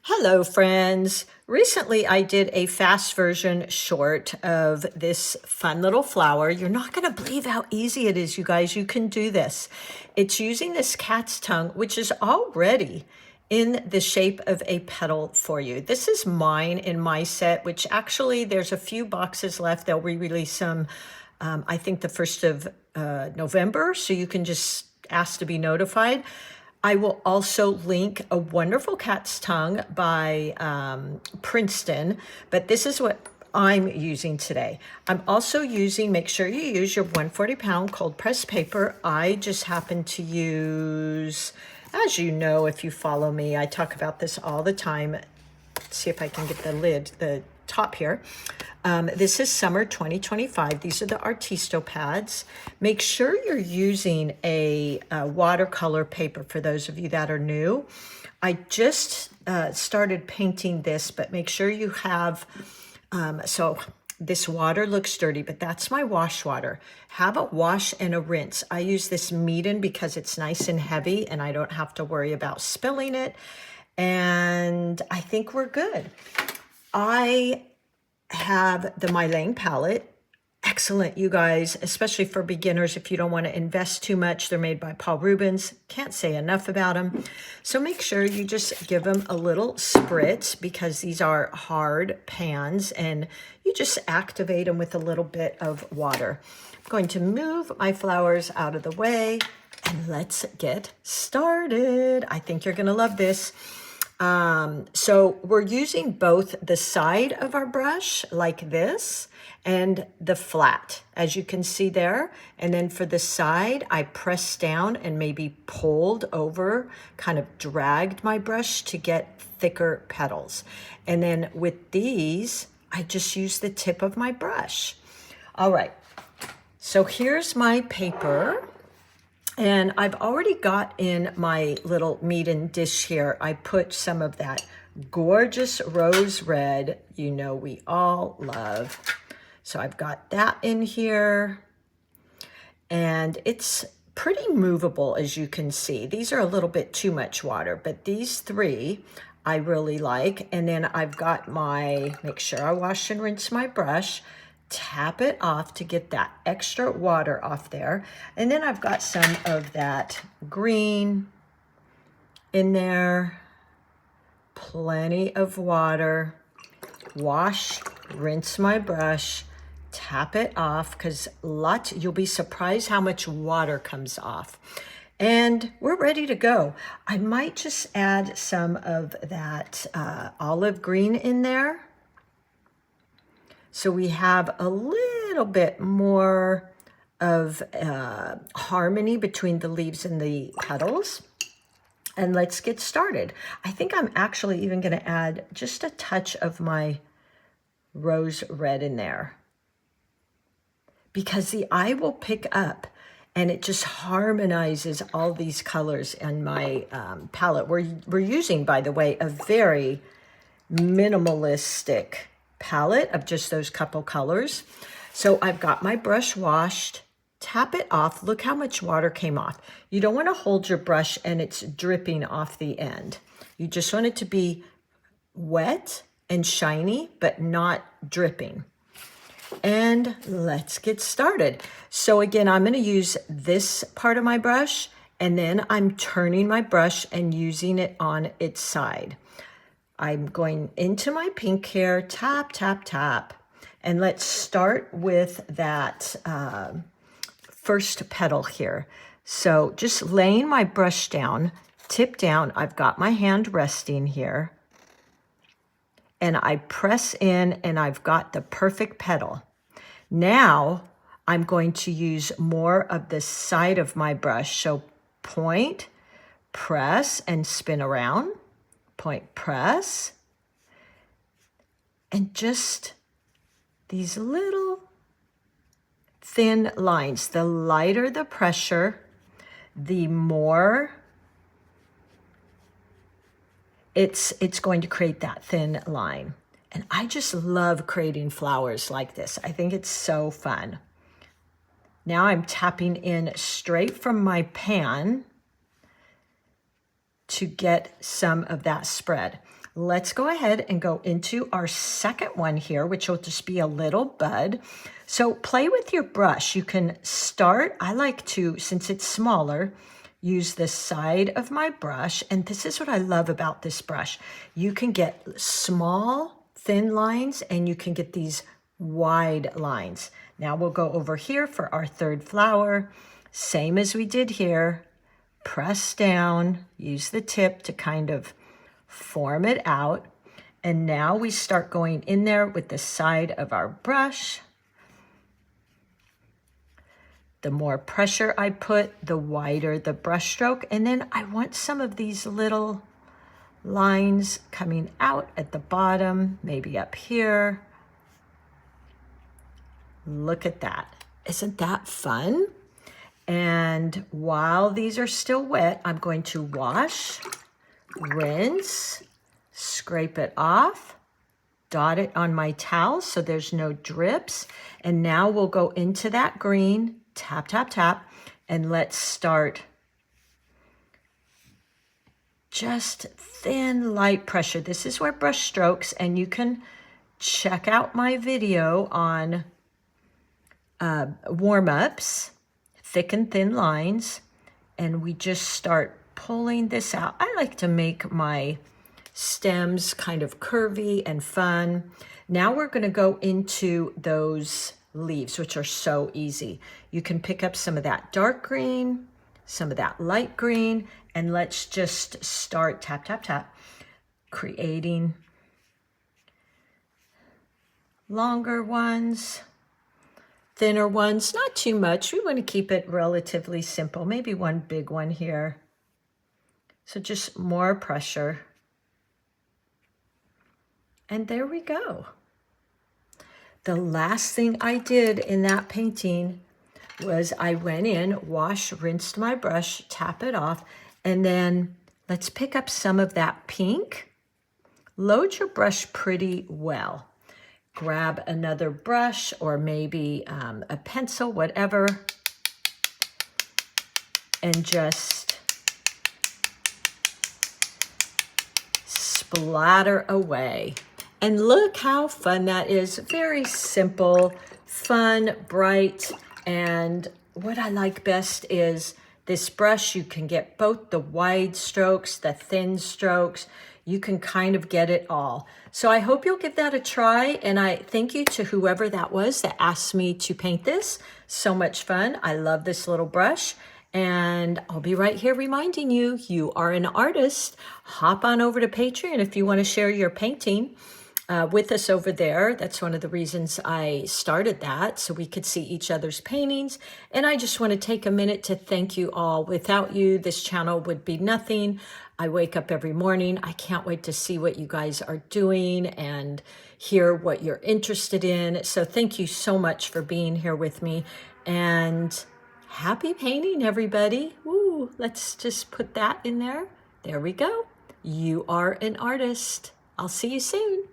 Hello, friends. Recently, I did a fast version short of this fun little flower. You're not going to believe how easy it is, you guys. You can do this. It's using this cat's tongue, which is already in the shape of a petal for you. This is mine in my set, which actually there's a few boxes left. They'll re-release them, I think the 1st of November, so you can just ask to be notified. I will also link A Wonderful Cat's Tongue by Princeton, but this is what I'm using today. I'm also using, make sure you use your 140-pound cold press paper. I just happen to use, as you know, if you follow me, I talk about this all the time. Let's see if I can get the lid, the top here. This is summer 2025. These are the Artisto pads. Make sure you're using a watercolor paper for those of you that are new. I just started painting this, but make sure you have, so this water looks dirty, but that's my wash water. Have a wash and a rinse. I use this Meeden because it's nice and heavy and I don't have to worry about spilling it. And I think we're good. I have the My Lane palette. Excellent, you guys, especially for beginners. If you don't want to invest too much, they're made by Paul Rubens. Can't say enough about them. So make sure you just give them a little spritz because these are hard pans and you just activate them with a little bit of water. I'm going to move my flowers out of the way and let's get started. I think you're going to love this. So we're using both the side of our brush like this and the flat, as you can see there. And then for the side, I pressed down and maybe pulled over, kind of dragged my brush to get thicker petals. And then with these, I just use the tip of my brush. All right, so here's my paper. And I've already got in my little Meeden dish here, I put some of that gorgeous rose red, you know we all love. So I've got that in here. And it's pretty movable, as you can see. These are a little bit too much water, but these three I really like. And then I've got my, make sure I wash and rinse my brush. Tap it off to get that extra water off there. And then I've got some of that green in there. Plenty of water. Wash, rinse my brush, tap it off because you'll be surprised how much water comes off. And we're ready to go. I might just add some of that olive green in there. So we have a little bit more of harmony between the leaves and the petals. And let's get started. I think I'm actually even going to add just a touch of my rose red in there. Because the eye will pick up and it just harmonizes all these colors in my palette. We're using, by the way, a very minimalistic palette of just those couple colors. So I've got my brush washed, tap it off. Look how much water came off. You don't want to hold your brush and it's dripping off the end. You just want it to be wet and shiny, but not dripping. And let's get started. So again, I'm going to use this part of my brush and then I'm turning my brush and using it on its side. I'm going into my pink here, tap, tap, tap. And let's start with that first petal here. So just laying my brush down, tip down, I've got my hand resting here. And I press in and I've got the perfect petal. Now I'm going to use more of the side of my brush. So point, press, and spin around. Point, press, and just these little thin lines. The lighter the pressure, the more it's going to create that thin line. And I just love creating flowers like this. I think it's so fun. Now I'm tapping in straight from my pan to get some of that spread. Let's go ahead and go into our second one here, which will just be a little bud. So play with your brush. You can start, I like to, since it's smaller, use the side of my brush. And this is what I love about this brush. You can get small, thin lines, and you can get these wide lines. Now we'll go over here for our third flower. Same as we did here. Press down, use the tip to kind of form it out. And now we start going in there with the side of our brush. The more pressure I put, the wider the brush stroke. And then I want some of these little lines coming out at the bottom, maybe up here. Look at that. Isn't that fun? And while these are still wet, I'm going to wash, rinse, scrape it off, dot it on my towel so there's no drips. And now we'll go into that green, tap, tap, tap, and let's start just thin, light pressure. This is where brush strokes, and you can check out my video on warm-ups, thick and thin lines, and we just start pulling this out. I like to make my stems kind of curvy and fun. Now we're going to go into those leaves, which are so easy. You can pick up some of that dark green, some of that light green, and let's just start tap, tap, tap, creating longer ones, thinner ones, not too much. We want to keep it relatively simple. Maybe one big one here. So just more pressure. And there we go. The last thing I did in that painting was I went in, washed, rinsed my brush, tap it off, and then let's pick up some of that pink. Load your brush pretty well. Grab another brush or maybe a pencil, whatever, and just splatter away. And look how fun that is. Very simple, fun, bright, and what I like best is this brush. You can get both the wide strokes, the thin strokes. You can kind of get it all. So I hope you'll give that a try, and I thank you to whoever that was that asked me to paint this. So much fun. I love this little brush, and I'll be right here reminding you, you are an artist. Hop on over to Patreon if you want to share your painting with us over there. That's one of the reasons I started that, so we could see each other's paintings. And I just want to take a minute to thank you all. Without you, this channel would be nothing. I wake up every morning. I can't wait to see what you guys are doing and hear what you're interested in. So thank you so much for being here with me, and happy painting, everybody. Woo, let's just put that in there. There we go. You are an artist. I'll see you soon.